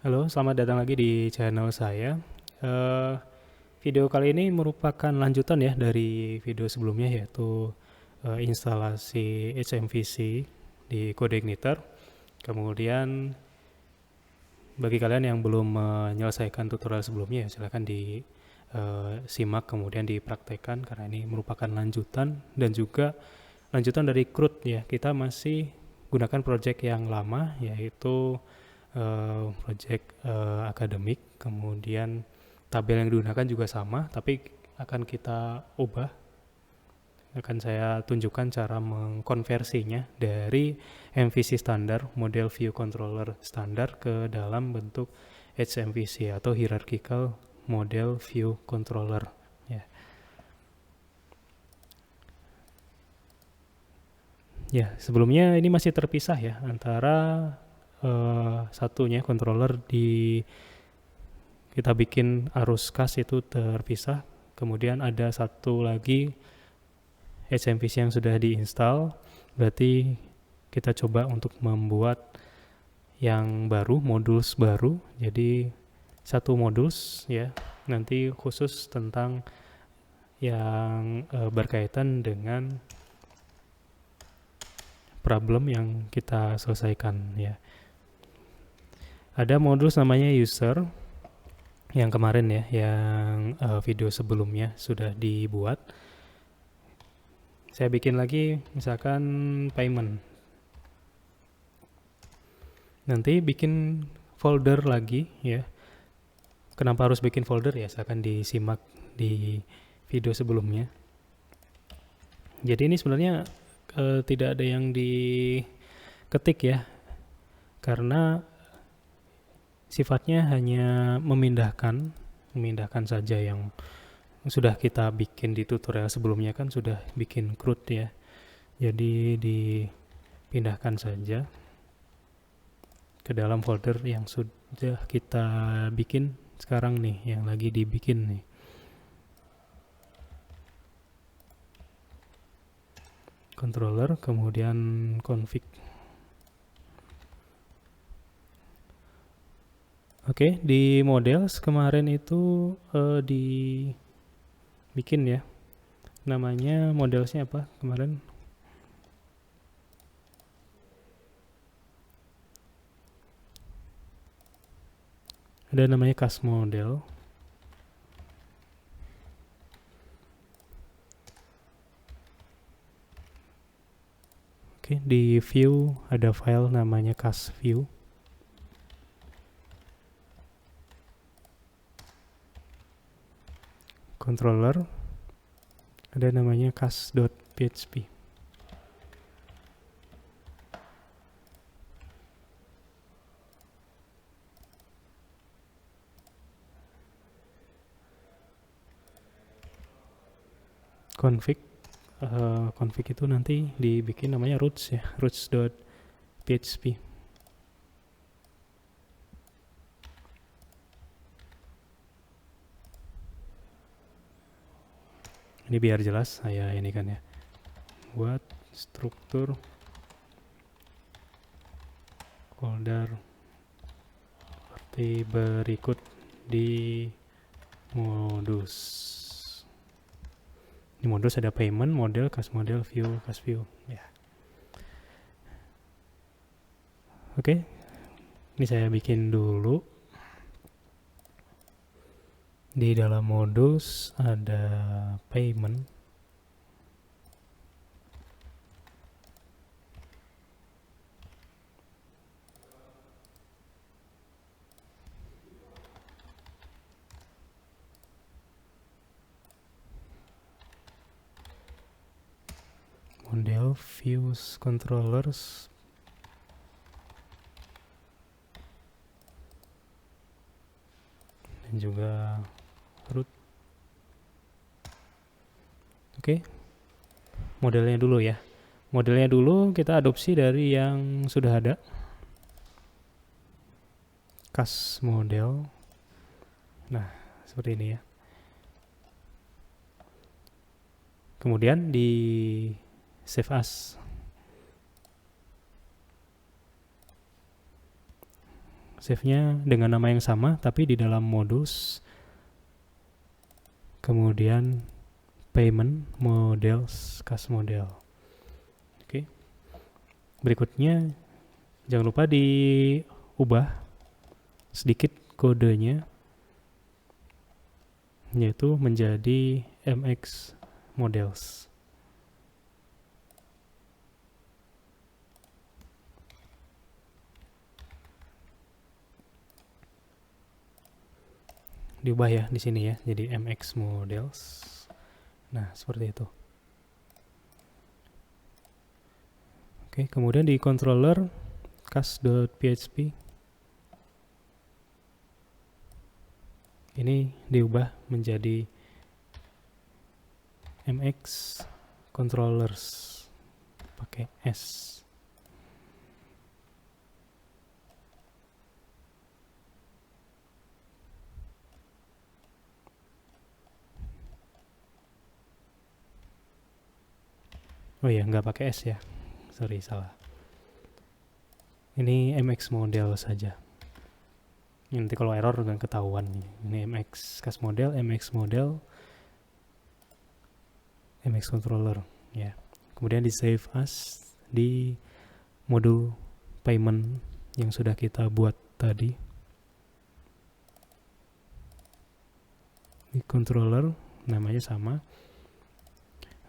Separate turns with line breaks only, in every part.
Halo, selamat datang lagi di channel saya. Eh, Video kali ini merupakan lanjutan ya dari video sebelumnya, yaitu instalasi HMVC di Codeigniter. Kemudian bagi kalian yang belum menyelesaikan tutorial sebelumnya, ya silahkan disimak kemudian dipraktekkan karena ini merupakan lanjutan dan juga lanjutan dari CRUD ya. Kita masih gunakan project yang lama, yaitu project akademik. Kemudian tabel yang digunakan juga sama, tapi akan kita ubah. Akan saya tunjukkan cara mengkonversinya dari MVC standar, model view controller standar, ke dalam bentuk HMVC atau hierarchical model view controller. Ya, sebelumnya ini masih terpisah ya antara satunya controller kita bikin arus kas itu terpisah. Kemudian ada satu lagi HMVC yang sudah diinstal. Berarti kita coba untuk membuat yang baru, modules baru. Jadi satu modules ya, nanti khusus tentang yang berkaitan dengan problem yang kita selesaikan ya. Ada modules namanya user yang kemarin ya, yang video sebelumnya sudah dibuat. Saya bikin lagi misalkan payment. Nanti bikin folder lagi ya. Kenapa harus bikin folder ya? Silahkan disimak di video sebelumnya. Jadi ini sebenarnya tidak ada yang diketik ya, karena sifatnya hanya memindahkan saja. Yang sudah kita bikin di tutorial sebelumnya kan sudah bikin CRUD ya, jadi dipindahkan saja ke dalam folder yang sudah kita bikin sekarang nih, yang lagi dibikin nih. Controller, kemudian config. Oke, di models kemarin itu dibikin ya. Namanya modelsnya apa kemarin? Ada namanya cast model. Oke, di view ada file namanya cast view. Controller ada namanya cast.php. Config itu nanti dibikin namanya roots ya, roots.php. Ini biar jelas saya ini kan ya, buat struktur folder seperti berikut di modus. Di modus ada payment, model, cast model, view, cast view ya. Oke, ini saya bikin dulu. Di dalam modus ada payment. Model, views, controllers. Dan juga root. Oke, modelnya dulu ya. Modelnya dulu kita adopsi dari yang sudah ada. Cast model. Nah, seperti ini ya. Kemudian di save as. save-nya dengan nama yang sama tapi di dalam modus, kemudian payment models cast model. Oke. Berikutnya jangan lupa diubah sedikit kodenya, yaitu menjadi MX models. Diubah ya di sini ya, jadi MX models. Nah, seperti itu. Oke, kemudian di controller cast.php ini diubah menjadi MX controllers pakai S. Oh iya, nggak pakai S ya. Sorry, salah. Ini MX model saja. Nanti kalau error nggak ketahuan nih. Ini MX cast model, MX model, MX controller ya. Kemudian di save as di modul payment yang sudah kita buat tadi. Di controller namanya sama.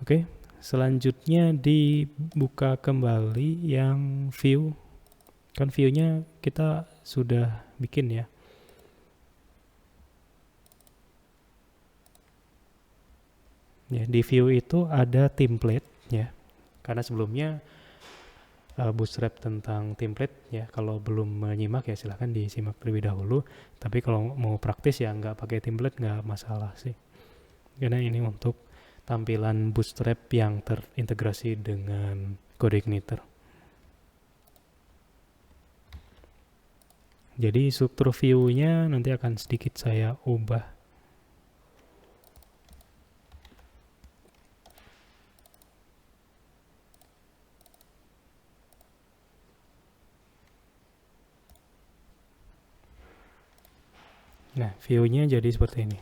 Oke, selanjutnya dibuka kembali yang view. Kan view-nya kita sudah bikin ya. Ya, di view itu ada template ya. Karena sebelumnya Bootstrap tentang template ya, kalau belum menyimak ya silahkan disimak terlebih dahulu. Tapi kalau mau praktis ya nggak pakai template nggak masalah sih, karena ini untuk tampilan Bootstrap yang terintegrasi dengan CodeIgniter. Jadi struktur view-nya nanti akan sedikit saya ubah. Nah, view-nya jadi seperti ini.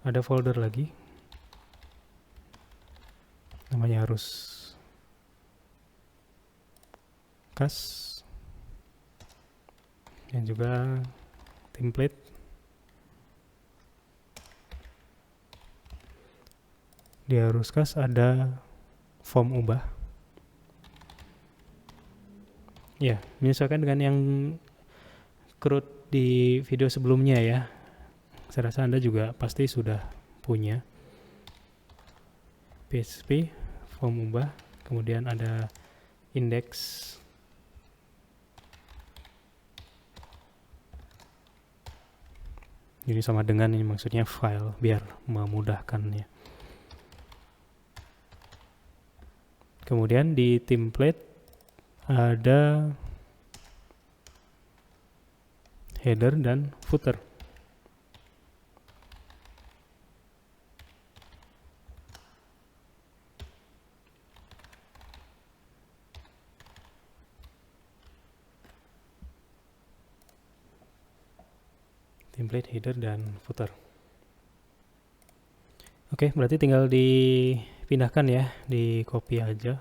Ada folder lagi. Namanya harus cast. Dan juga template. Di harus cast ada form ubah. Ya, menyesuaikan dengan yang CRUD di video sebelumnya ya. Saya rasa Anda juga pasti sudah punya. PHP form ubah, kemudian ada index. Ini sama dengan ini maksudnya file biar memudahkannya. Kemudian di template ada header dan footer. Template, header, dan footer. Oke, berarti tinggal dipindahkan ya, di copy aja.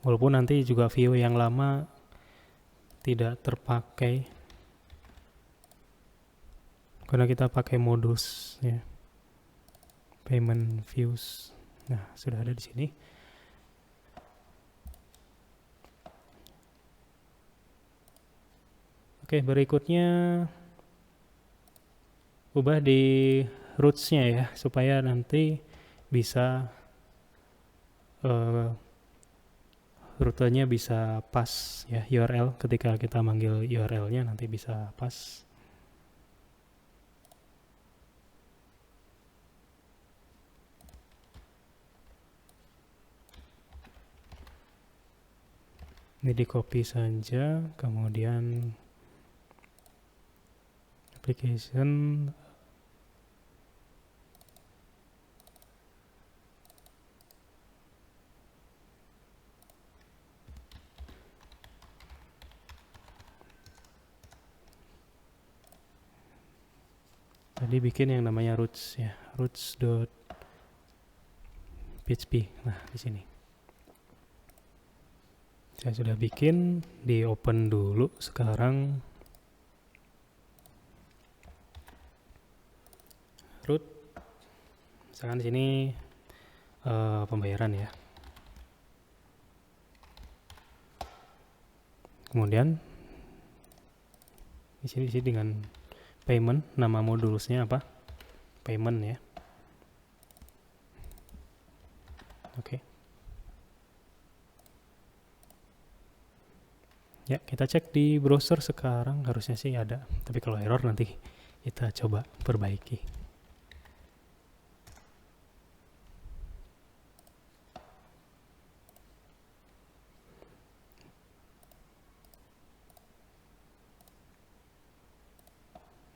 Walaupun nanti juga view yang lama tidak terpakai karena kita pakai modus ya, payment views. Nah, sudah ada di sini. Oke, berikutnya ubah di roots-nya ya, supaya nanti bisa rutenya bisa pas ya, URL ketika kita manggil URL-nya nanti bisa pas. Ini di copy saja, kemudian application Tadi bikin yang namanya roots ya, roots.php. Nah, di sini saya sudah bikin, di open dulu sekarang root. Misalkan di sini pembayaran ya. Kemudian di sini dengan payment, nama modulsnya apa? Payment ya. Oke. Ya, kita cek di browser sekarang, harusnya sih ada. Tapi kalau error nanti kita coba perbaiki.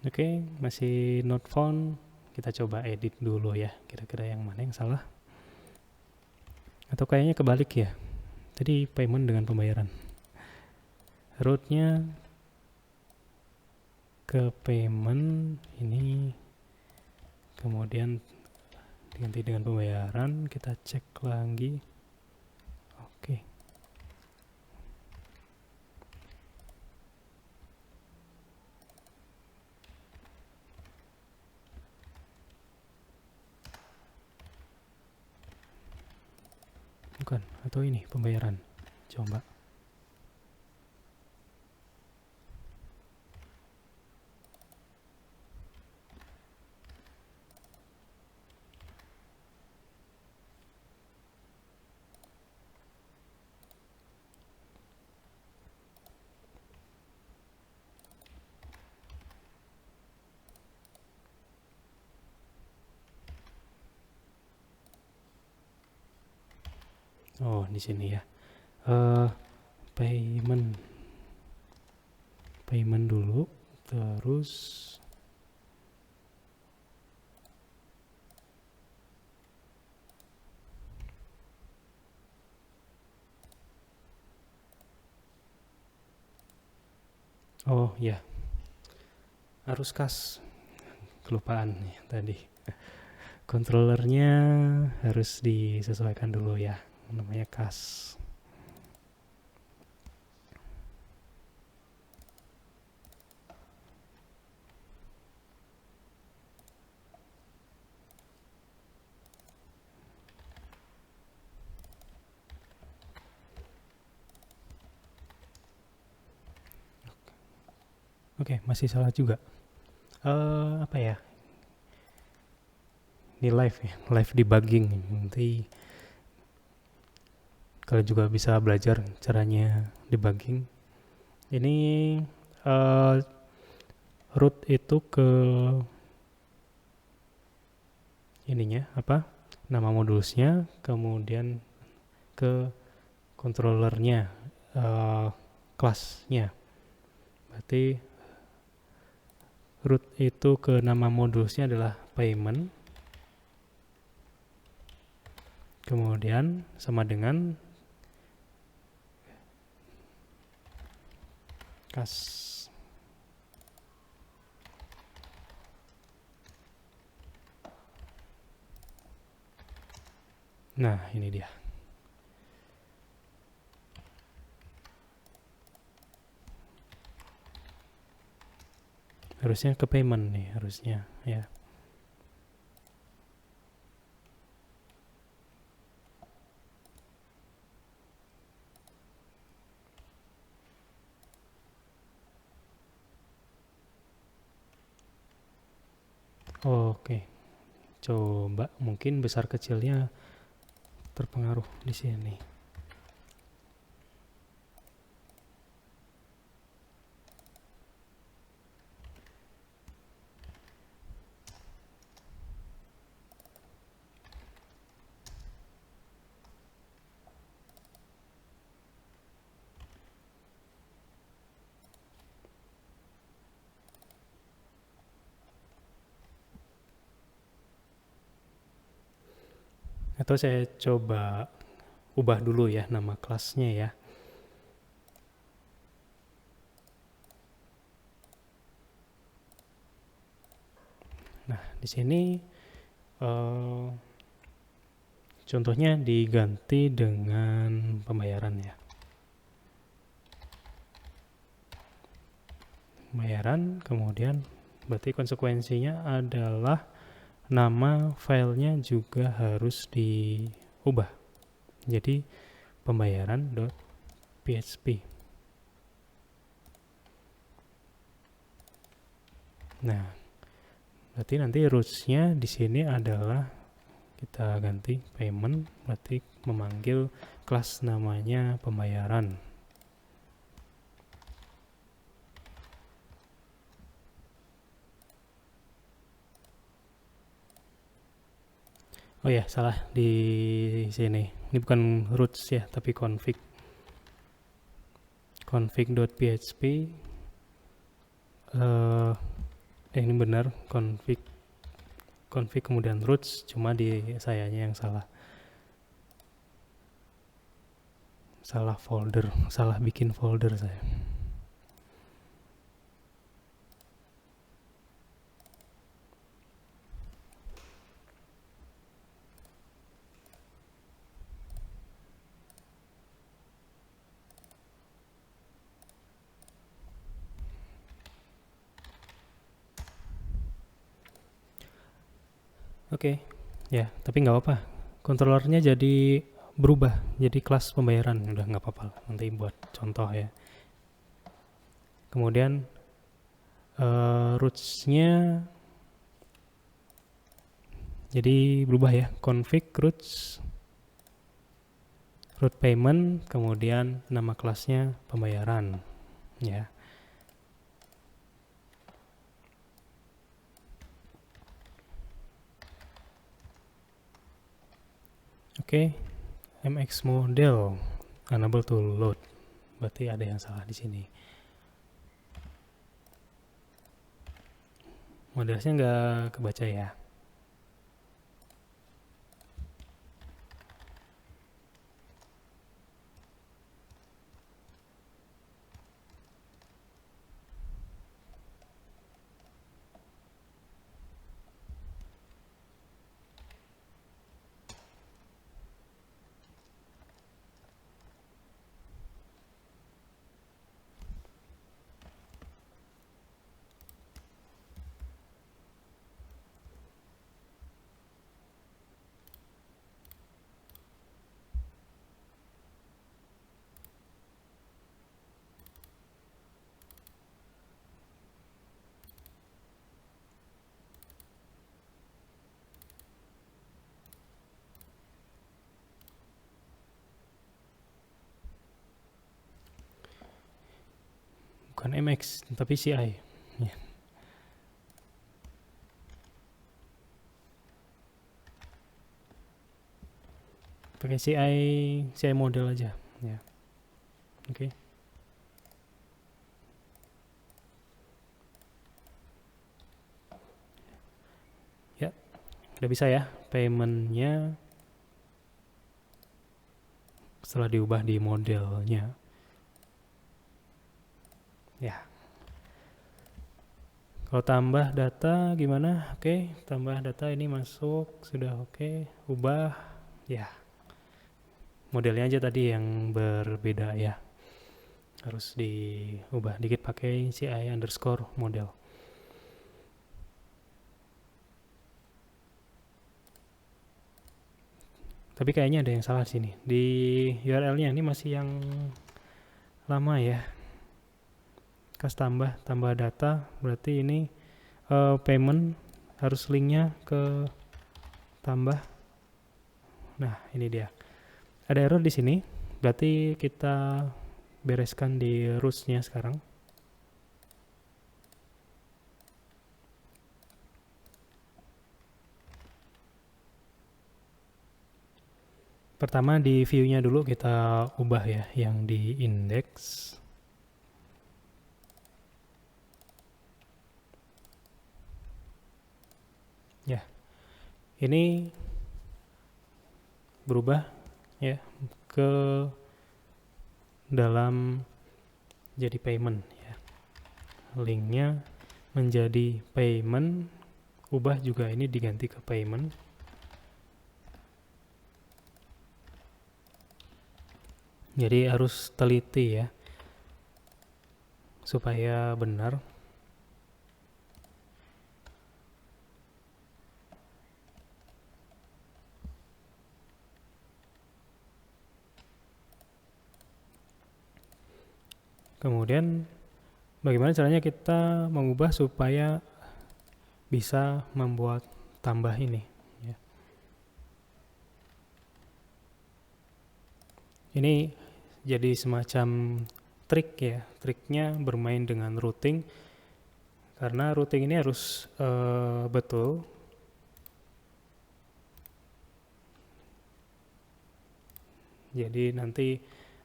Oke, masih not found. Kita coba edit dulu ya, kira-kira yang mana yang salah. Atau kayaknya kebalik ya. Tadi payment dengan pembayaran. Rootnya ke payment ini, kemudian diganti dengan pembayaran. Kita cek lagi. Oke. Bukan, atau ini pembayaran. Coba. Oh, di sini ya. Payment dulu, terus oh ya, arus kas, kelupaan ya tadi. Controllernya harus disesuaikan dulu ya, namanya kas. Oke, masih salah juga. Apa ya? Ini live ya, live debugging. Nanti kalian juga bisa belajar caranya debugging. Ini root itu ke ininya apa? Nama modulsnya, kemudian ke controllernya, kelasnya. Berarti root itu ke nama modulsnya adalah payment. Kemudian sama dengan kas. Nah, ini dia. Harusnya ke payment nih, harusnya ya. Oke. Coba mungkin besar kecilnya terpengaruh di sini. Atau saya coba ubah dulu ya nama kelasnya ya. di sini contohnya diganti dengan pembayaran ya. Pembayaran, kemudian berarti konsekuensinya adalah nama filenya juga harus diubah. Jadi pembayaran.php. Nah, berarti nanti roots-nya di sini adalah kita ganti payment, berarti memanggil kelas namanya pembayaran. Oh ya, salah di sini. Ini bukan roots ya, tapi config. Config.php. Ini benar config kemudian roots, cuma di sayanya yang salah. Salah folder, salah bikin folder saya. Oke, ya, tapi nggak apa-apa. Controllernya jadi berubah, jadi kelas pembayaran. Udah nggak apa-apa, nanti buat contoh ya. Kemudian roots-nya jadi berubah ya, config roots, root payment, kemudian nama kelasnya pembayaran ya. Oke, MX model unable to load. Berarti ada yang salah di sini. Modelnya nggak kebaca ya. Bukan MX, tapi CI. Ya. Pakai CI model aja. Ya. Oke. Ya, udah bisa ya paymentnya setelah diubah di modelnya. Ya. Kalau tambah data gimana? Oke, tambah data ini masuk, sudah oke, ubah, ya. Modelnya aja tadi yang berbeda ya. Harus diubah dikit pakai CI underscore model. Tapi kayaknya ada yang salah sini. Di URL-nya ini masih yang lama ya. Kas tambah data, berarti ini payment harus linknya ke tambah. Nah, ini dia. Ada error di sini, berarti kita bereskan di roots-nya sekarang. Pertama di view-nya dulu kita ubah ya, yang di index. Ya, ini berubah ya ke dalam jadi payment ya. Linknya menjadi payment, ubah juga ini diganti ke payment. Jadi harus teliti ya supaya benar. Kemudian bagaimana caranya kita mengubah supaya bisa membuat tambah ini ya. Ini jadi semacam trik ya. Triknya bermain dengan routing, karena routing ini harus betul. Jadi nanti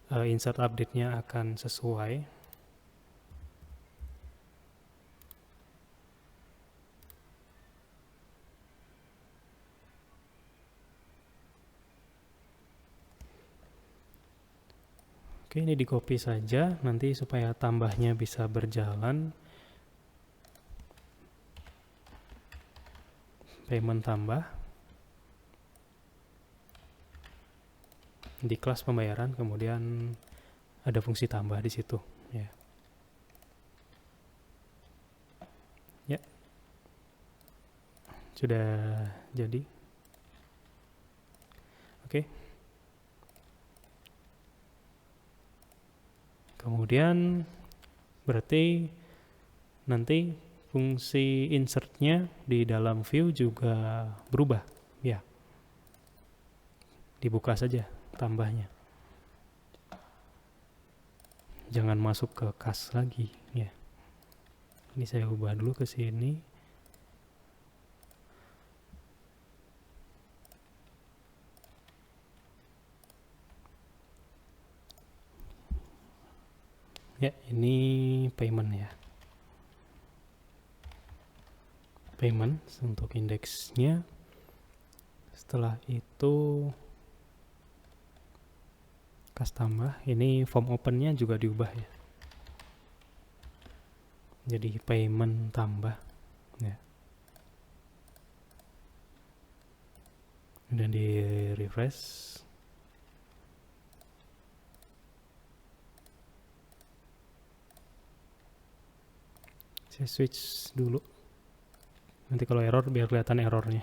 insert update-nya akan sesuai. Oke, ini di copy saja nanti supaya tambahnya bisa berjalan. Payment tambah. Di kelas pembayaran kemudian ada fungsi tambah di situ ya. Ya. Sudah jadi. Oke. Kemudian berarti nanti fungsi insertnya di dalam view juga berubah ya. Dibuka saja tambahnya. Jangan masuk ke kas lagi ya. Ini saya ubah dulu ke sini. Ya, ini payment ya. Payment untuk indeksnya. Setelah itu kas tambah, ini form opennya juga diubah ya. Jadi payment tambah ya. Dan di refresh. Saya switch dulu. Nanti kalau error biar kelihatan errornya.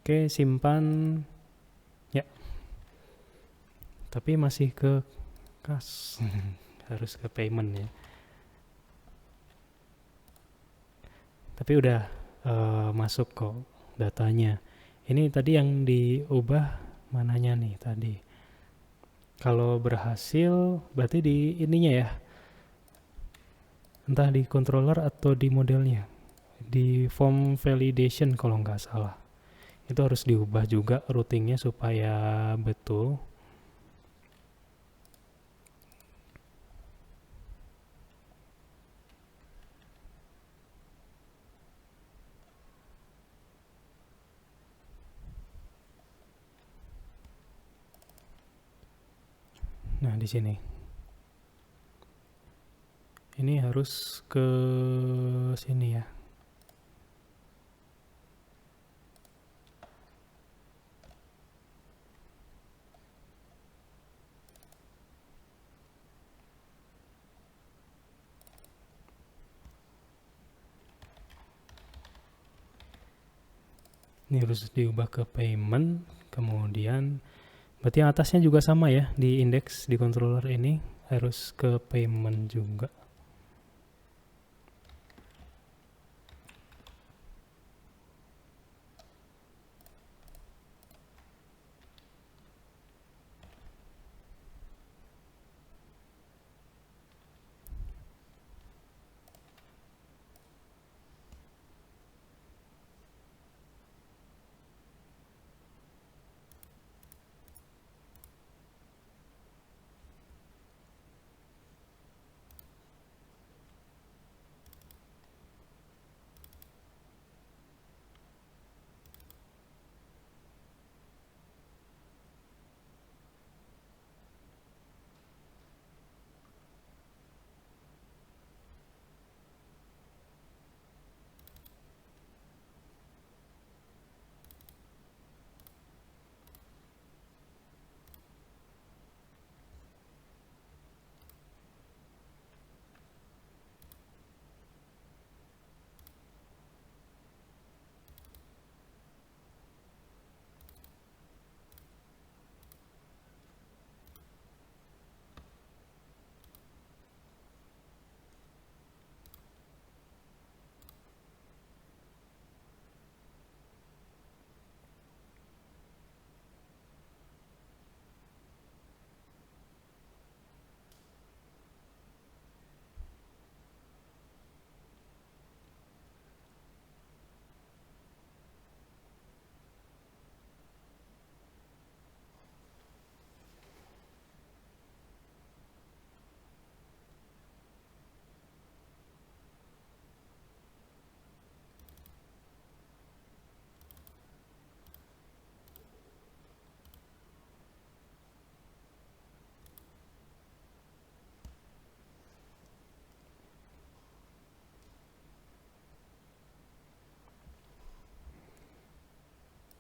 Oke, simpan ya. Tapi masih ke kas. Harus ke payment ya. Tapi udah masuk kok datanya. Ini tadi yang diubah mananya nih tadi. Kalau berhasil berarti di ininya ya. Entah di controller atau di modelnya. Di form validation kalau nggak salah. Itu harus diubah juga routingnya supaya betul. Nah, di sini. Ini harus ke sini ya. Ini harus diubah ke payment, kemudian berarti yang atasnya juga sama ya, di index di controller ini harus ke payment juga.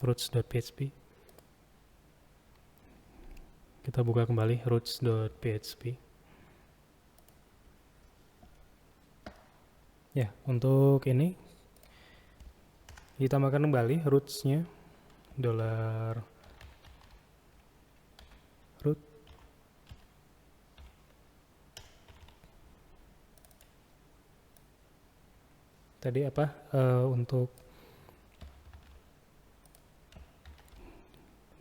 roots.php. Kita buka kembali roots.php. Ya, untuk ini ditambahkan kembali roots-nya $root. Tadi apa untuk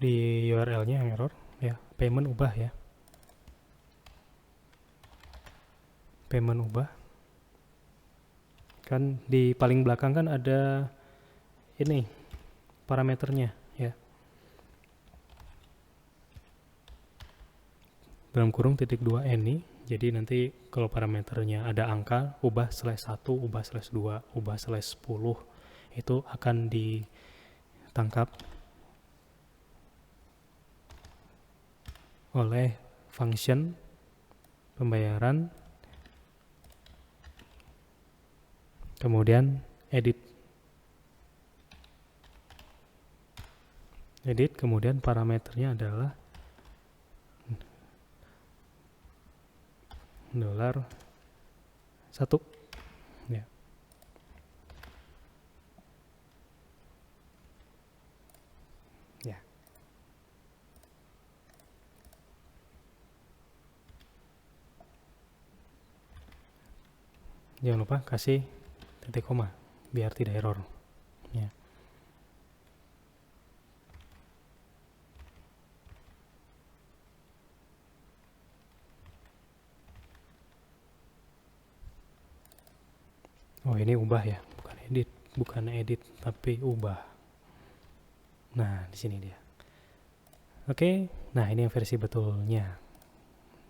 di URL-nya yang error ya, payment ubah ya. Payment ubah. Kan di paling belakang kan ada ini parameternya ya. Dalam kurung .2 any. Jadi nanti kalau parameternya ada angka, ubah /1, ubah /2, ubah /10, itu akan ditangkap oleh function pembayaran, kemudian edit, kemudian parameternya adalah $1 ya. Ya. Jangan lupa kasih titik koma biar tidak error ya. Oh, ini ubah ya, bukan edit tapi ubah. Nah, di sini dia. Oke, nah ini yang versi betulnya.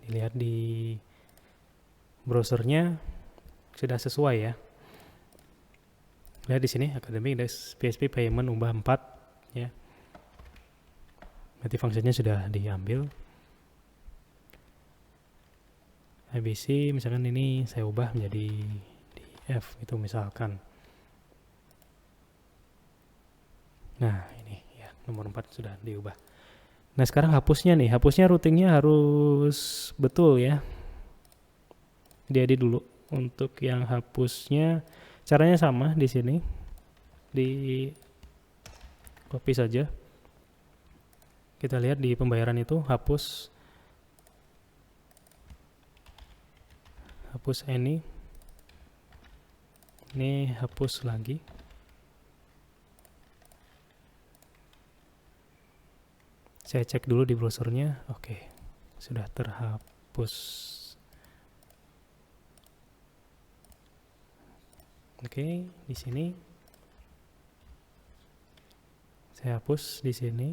Dilihat di browsernya sudah sesuai ya. Lihat di sini academic.php payment ubah 4 ya. Berarti fungsinya sudah diambil. ABC misalkan ini saya ubah menjadi F itu misalkan. Nah, ini ya nomor 4 sudah diubah. Nah, sekarang hapusnya nih. Hapusnya routingnya harus betul ya. Diedit dulu. Untuk yang hapusnya caranya sama di sini. Di copy saja. Kita lihat di pembayaran itu hapus any. Ini hapus lagi. Saya cek dulu di browsernya. Oke, sudah terhapus. Oke, di sini saya hapus di sini.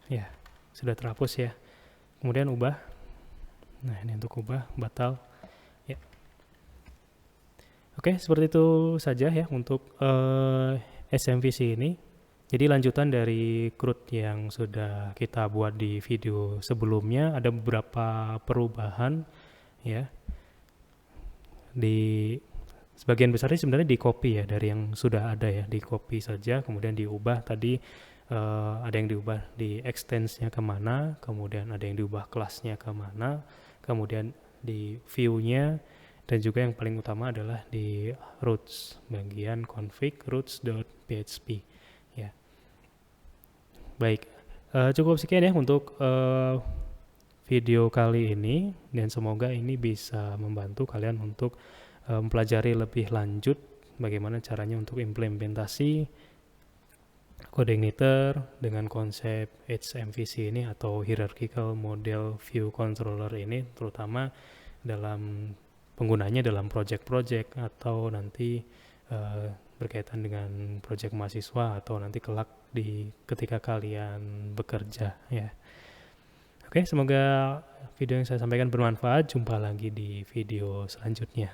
Ya, sudah terhapus ya. Kemudian ubah. Nah, ini untuk ubah, batal. Ya. Oke, seperti itu saja ya untuk SMVC ini. Jadi lanjutan dari CRUD yang sudah kita buat di video sebelumnya, ada beberapa perubahan ya. Di sebagian besarnya sebenarnya di copy ya dari yang sudah ada ya, di copy saja, kemudian diubah tadi ada yang diubah di extensnya kemana, kemudian ada yang diubah kelasnya kemana, kemudian di view-nya, dan juga yang paling utama adalah di roots, bagian config roots.php ya. Baik, cukup sekian ya untuk video kali ini, dan semoga ini bisa membantu kalian untuk mempelajari lebih lanjut bagaimana caranya untuk implementasi CodeIgniter dengan konsep HMVC ini atau Hierarchical Model View Controller ini, terutama dalam penggunanya dalam project-project atau nanti berkaitan dengan project mahasiswa atau nanti kelak ketika kalian bekerja ya. Oke, semoga video yang saya sampaikan bermanfaat. Jumpa lagi di video selanjutnya.